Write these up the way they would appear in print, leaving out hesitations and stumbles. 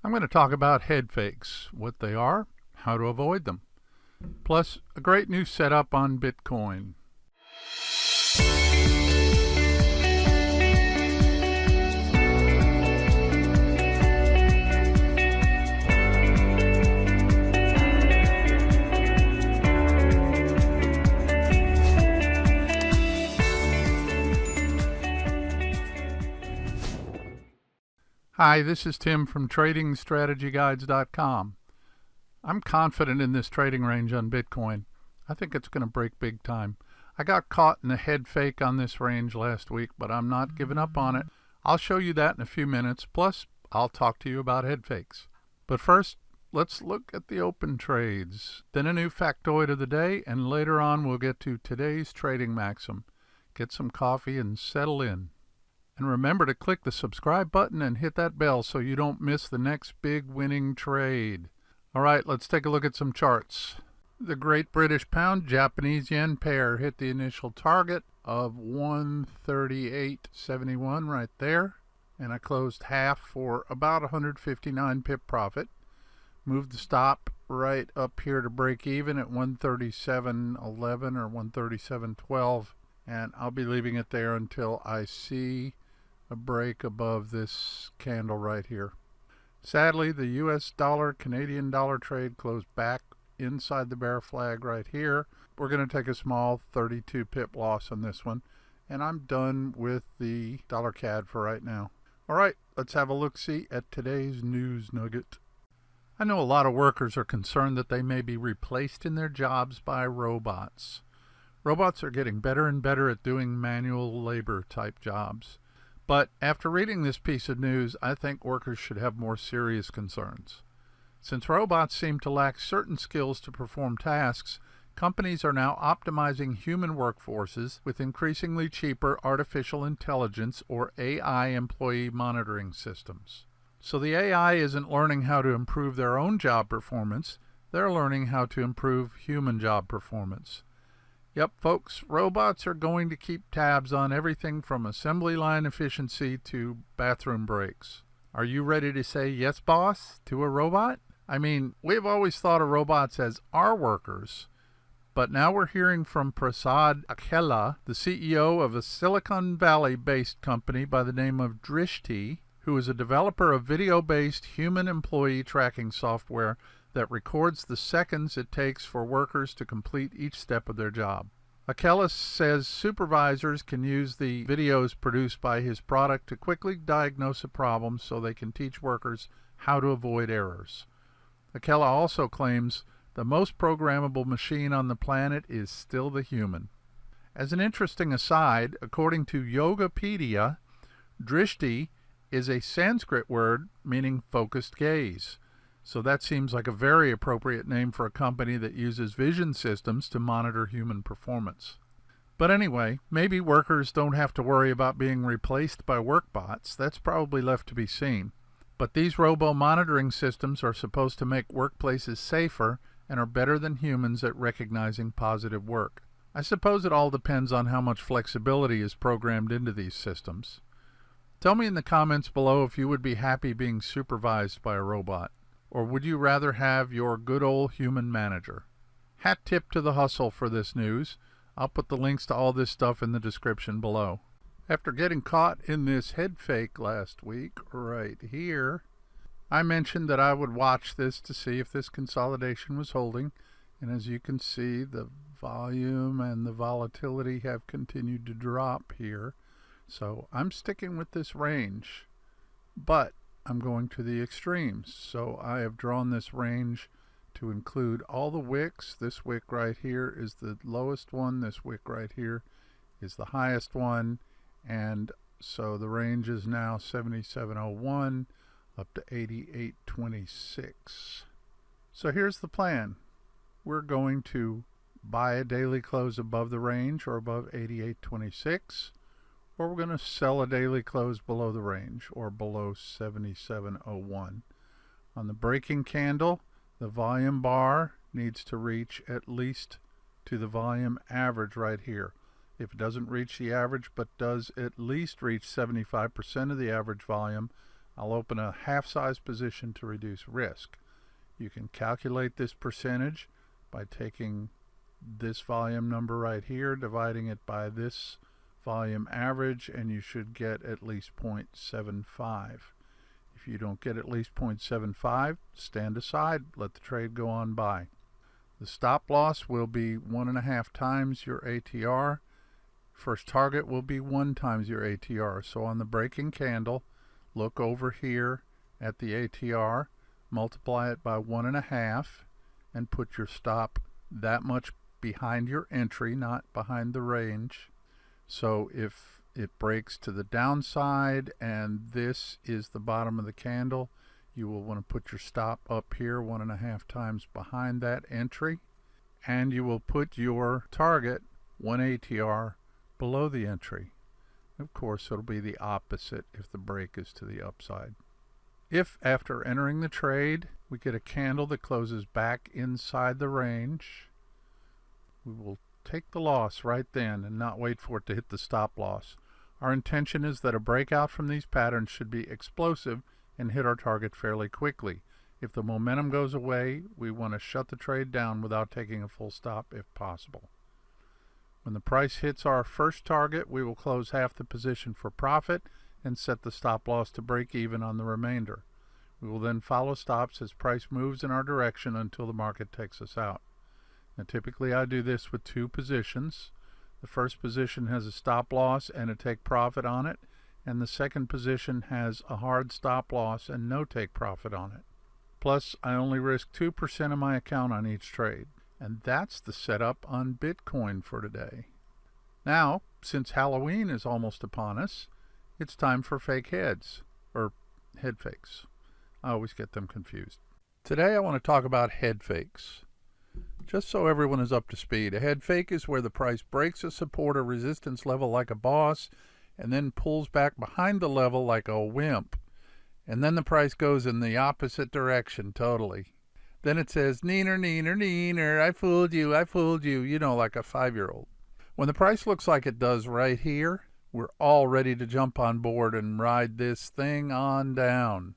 I'm going to talk about head fakes, what they are, how to avoid them, plus a great new setup on Bitcoin. Hi, this is Tim from TradingStrategyGuides.com. I'm confident in this trading range on Bitcoin. I think it's going to break big time. I got caught in a head fake on this range last week, but I'm not giving up on it. I'll show you that in a few minutes, plus I'll talk to you about head fakes. But first, let's look at the open trades, then a new factoid of the day, and later on we'll get to today's trading maxim. Get some coffee and settle in. And remember to click the subscribe button and hit that bell so you don't miss the next big winning trade. All right, let's take a look at some charts. The Great British Pound Japanese Yen pair hit the initial target of 138.71 right there, and I closed half for about 159 pip profit. Moved the stop right up here to break even at 137.11 or 137.12, and I'll be leaving it there until I see a break above this candle right here. Sadly, the US dollar Canadian dollar trade closed back inside the bear flag right here. We're going to take a small 32 pip loss on this one, and I'm done with the dollar CAD for right now. All right, let's have a look-see at today's news nugget. I know a lot of workers are concerned that they may be replaced in their jobs by robots. Robots are getting better and better at doing manual labor type jobs. But after reading this piece of news, I think workers should have more serious concerns. Since robots seem to lack certain skills to perform tasks, companies are now optimizing human workforces with increasingly cheaper artificial intelligence or AI employee monitoring systems. So the AI isn't learning how to improve their own job performance, they're learning how to improve human job performance. Yep, folks, robots are going to keep tabs on everything from assembly line efficiency to bathroom breaks. Are you ready to say yes, boss, to a robot? I mean, we've always thought of robots as our workers, but now we're hearing from Prasad Akella, the CEO of a Silicon Valley-based company by the name of Drishti, who is a developer of video-based human employee tracking software that records the seconds it takes for workers to complete each step of their job. Akella says supervisors can use the videos produced by his product to quickly diagnose a problem so they can teach workers how to avoid errors. Akella also claims the most programmable machine on the planet is still the human. As an interesting aside, according to Yogapedia, Drishti is a Sanskrit word meaning focused gaze. So that seems like a very appropriate name for a company that uses vision systems to monitor human performance. But anyway, maybe workers don't have to worry about being replaced by work bots. That's probably left to be seen. But these robo-monitoring systems are supposed to make workplaces safer and are better than humans at recognizing positive work. I suppose it all depends on how much flexibility is programmed into these systems. Tell me in the comments below if you would be happy being supervised by a robot. Or would you rather have your good old human manager? Hat tip to the hustle for this news. I'll put the links to all this stuff in the description below. After getting caught in this head fake last week, right here, I mentioned that I would watch this to see if this consolidation was holding. And as you can see, the volume and the volatility have continued to drop here. So I'm sticking with this range. But I'm going to the extremes, so I have drawn this range to include all the wicks. This wick right here is the lowest one, this wick right here is the highest one, and so the range is now 77.01 up to 88.26. So here's the plan. We're going to buy a daily close above the range or above 88.26. Or we're going to sell a daily close below the range or below 77.01. On the breaking candle, the volume bar needs to reach at least to the volume average right here. If it doesn't reach the average but does at least reach 75% of the average volume, I'll open a half-size position to reduce risk. You can calculate this percentage by taking this volume number right here, dividing it by this volume average, and you should get at least 0.75. If you don't get at least 0.75, stand aside, let the trade go on by. The stop loss will be 1.5 times your ATR. First target will be 1 times your ATR. So on the breaking candle, look over here at the ATR, multiply it by 1.5, and put your stop that much behind your entry, not behind the range. So if it breaks to the downside and this is the bottom of the candle, you will want to put your stop up here 1.5 times behind that entry, and you will put your target 1 ATR below the entry. Of course, it'll be the opposite if the break is to the upside. If after entering the trade we get a candle that closes back inside the range, we will take the loss right then and not wait for it to hit the stop loss. Our intention is that a breakout from these patterns should be explosive and hit our target fairly quickly. If the momentum goes away, we want to shut the trade down without taking a full stop if possible. When the price hits our first target, we will close half the position for profit and set the stop loss to break even on the remainder. We will then follow stops as price moves in our direction until the market takes us out. Now, typically I do this with 2 positions. The first position has a stop loss and a take profit on it, and the second position has a hard stop loss and no take profit on it. Plus, I only risk 2% of my account on each trade. And that's the setup on Bitcoin for today. Now, since Halloween is almost upon us, it's time for fake heads, or head fakes. I always get them confused. Today I want to talk about head fakes. Just so everyone is up to speed, a head fake is where the price breaks a support or resistance level like a boss and then pulls back behind the level like a wimp. And then the price goes in the opposite direction totally. Then it says, neener, neener, neener, I fooled you, you know, like a 5-year-old. When the price looks like it does right here, we're all ready to jump on board and ride this thing on down.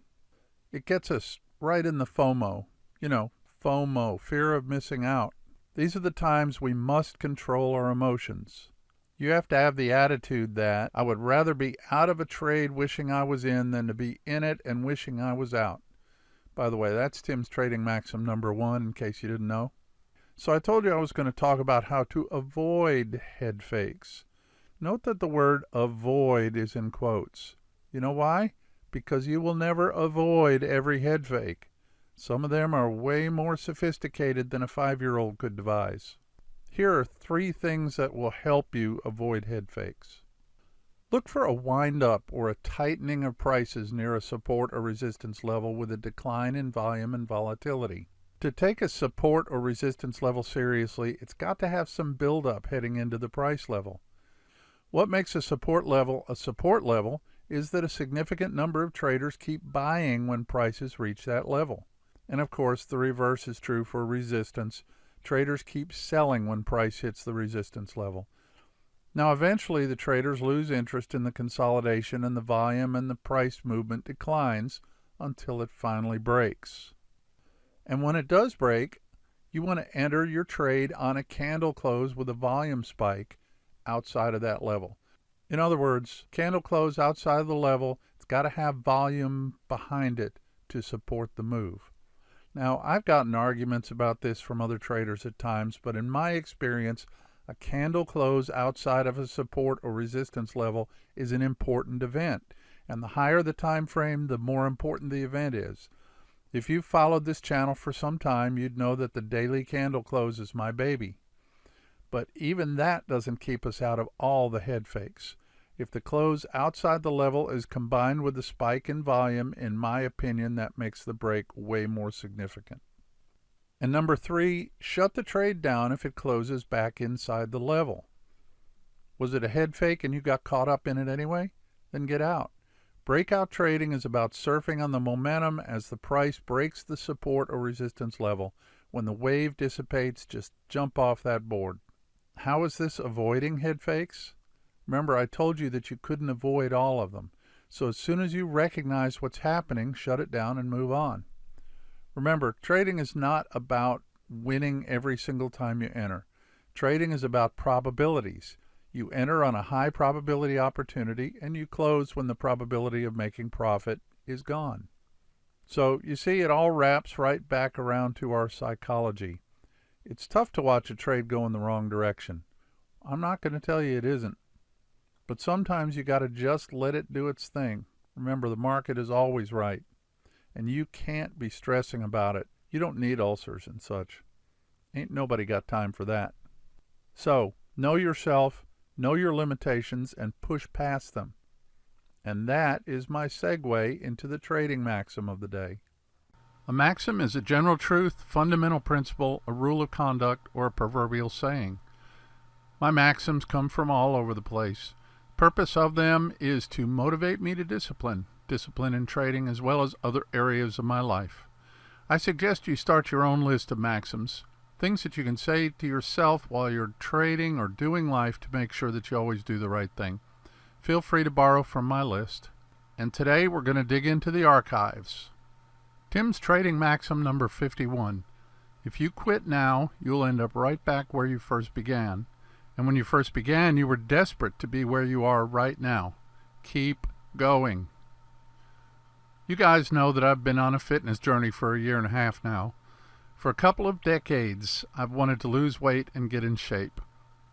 It gets us right in the FOMO. You know, FOMO, fear of missing out. These are the times we must control our emotions. You have to have the attitude that I would rather be out of a trade wishing I was in than to be in it and wishing I was out. By the way, that's Tim's Trading Maxim number 1, in case you didn't know. So I told you I was going to talk about how to avoid head fakes. Note that the word avoid is in quotes. You know why? Because you will never avoid every head fake. Some of them are way more sophisticated than a 5-year-old could devise. Here are 3 things that will help you avoid head fakes. Look for a wind-up or a tightening of prices near a support or resistance level with a decline in volume and volatility. To take a support or resistance level seriously, it's got to have some build-up heading into the price level. What makes a support level is that a significant number of traders keep buying when prices reach that level. And of course, the reverse is true for resistance. Traders keep selling when price hits the resistance level. Now eventually the traders lose interest in the consolidation and the volume and the price movement declines until it finally breaks. And when it does break, you want to enter your trade on a candle close with a volume spike outside of that level. In other words, candle close outside of the level, it's got to have volume behind it to support the move. Now, I've gotten arguments about this from other traders at times, but in my experience, a candle close outside of a support or resistance level is an important event, and the higher the time frame, the more important the event is. If you've followed this channel for some time, you'd know that the daily candle close is my baby. But even that doesn't keep us out of all the head fakes. If the close outside the level is combined with the spike in volume, in my opinion, that makes the break way more significant. And number 3, shut the trade down if it closes back inside the level. Was it a head fake and you got caught up in it anyway? Then get out. Breakout trading is about surfing on the momentum as the price breaks the support or resistance level. When the wave dissipates, just jump off that board. How is this avoiding head fakes? Remember, I told you that you couldn't avoid all of them. So as soon as you recognize what's happening, shut it down and move on. Remember, trading is not about winning every single time you enter. Trading is about probabilities. You enter on a high probability opportunity and you close when the probability of making profit is gone. So you see, it all wraps right back around to our psychology. It's tough to watch a trade go in the wrong direction. I'm not going to tell you it isn't. But sometimes you got to just let it do its thing. Remember, the market is always right. And you can't be stressing about it. You don't need ulcers and such. Ain't nobody got time for that. So, know yourself, know your limitations, and push past them. And that is my segue into the trading maxim of the day. A maxim is a general truth, fundamental principle, a rule of conduct, or a proverbial saying. My maxims come from all over the place. Purpose of them is to motivate me to discipline in trading as well as other areas of my life. I suggest you start your own list of maxims, things that you can say to yourself while you're trading or doing life to make sure that you always do the right thing. Feel free to borrow from my list. And today we're going to dig into the archives. Tim's trading maxim number 51. If you quit now, you'll end up right back where you first began. And when you first began, you were desperate to be where you are right now. Keep going. You guys know that I've been on a fitness journey for 1.5 years now. For a couple of decades, I've wanted to lose weight and get in shape.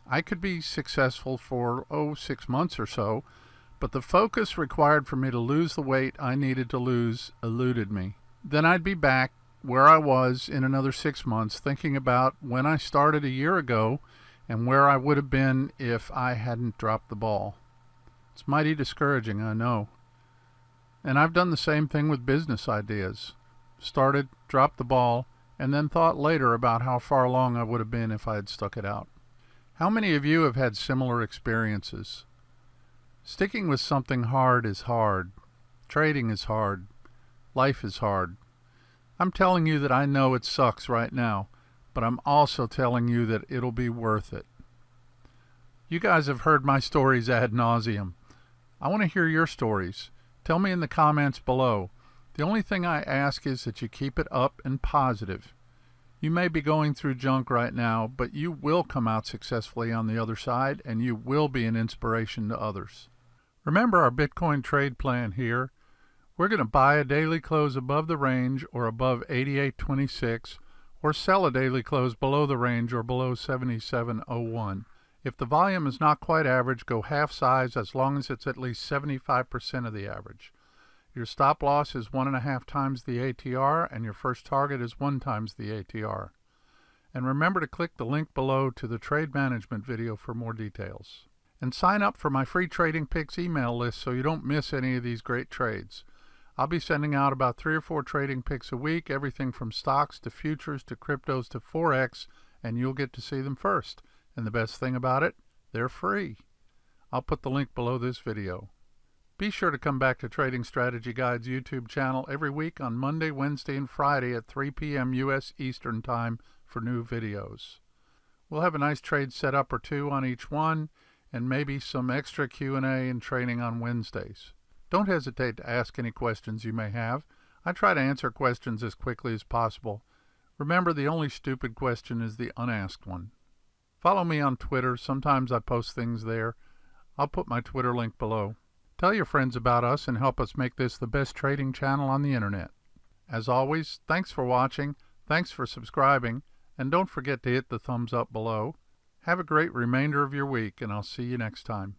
I could be successful for, 6 months or so, but the focus required for me to lose the weight I needed to lose eluded me. Then I'd be back where I was in another 6 months, thinking about when I started 1 year ago and where I would have been if I hadn't dropped the ball. It's mighty discouraging, I know. And I've done the same thing with business ideas. Started, dropped the ball, and then thought later about how far along I would have been if I had stuck it out. How many of you have had similar experiences? Sticking with something hard is hard. Trading is hard. Life is hard. I'm telling you that I know it sucks right now, but I'm also telling you that it'll be worth it. You guys have heard my stories ad nauseum. I want to hear your stories. Tell me in the comments below. The only thing I ask is that you keep it up and positive. You may be going through junk right now, but you will come out successfully on the other side, and you will be an inspiration to others. Remember our Bitcoin trade plan here. We're going to buy a daily close above the range or above 88.26, or sell a daily close below the range or below 77.01. If the volume is not quite average, go half size as long as it's at least 75% of the average. Your stop loss is 1.5 times the ATR, and your first target is 1 times the ATR. And remember to click the link below to the trade management video for more details. And sign up for my free Trading Picks email list so you don't miss any of these great trades. I'll be sending out about 3 or 4 trading picks a week, everything from stocks to futures to cryptos to Forex, and you'll get to see them first. And the best thing about it, they're free. I'll put the link below this video. Be sure to come back to Trading Strategy Guide's YouTube channel every week on Monday, Wednesday, and Friday at 3 p.m. U.S. Eastern Time for new videos. We'll have a nice trade setup or two on each one, and maybe some extra Q&A and training on Wednesdays. Don't hesitate to ask any questions you may have. I try to answer questions as quickly as possible. Remember, the only stupid question is the unasked one. Follow me on Twitter. Sometimes I post things there. I'll put my Twitter link below. Tell your friends about us and help us make this the best trading channel on the internet. As always, thanks for watching, thanks for subscribing, and don't forget to hit the thumbs up below. Have a great remainder of your week, and I'll see you next time.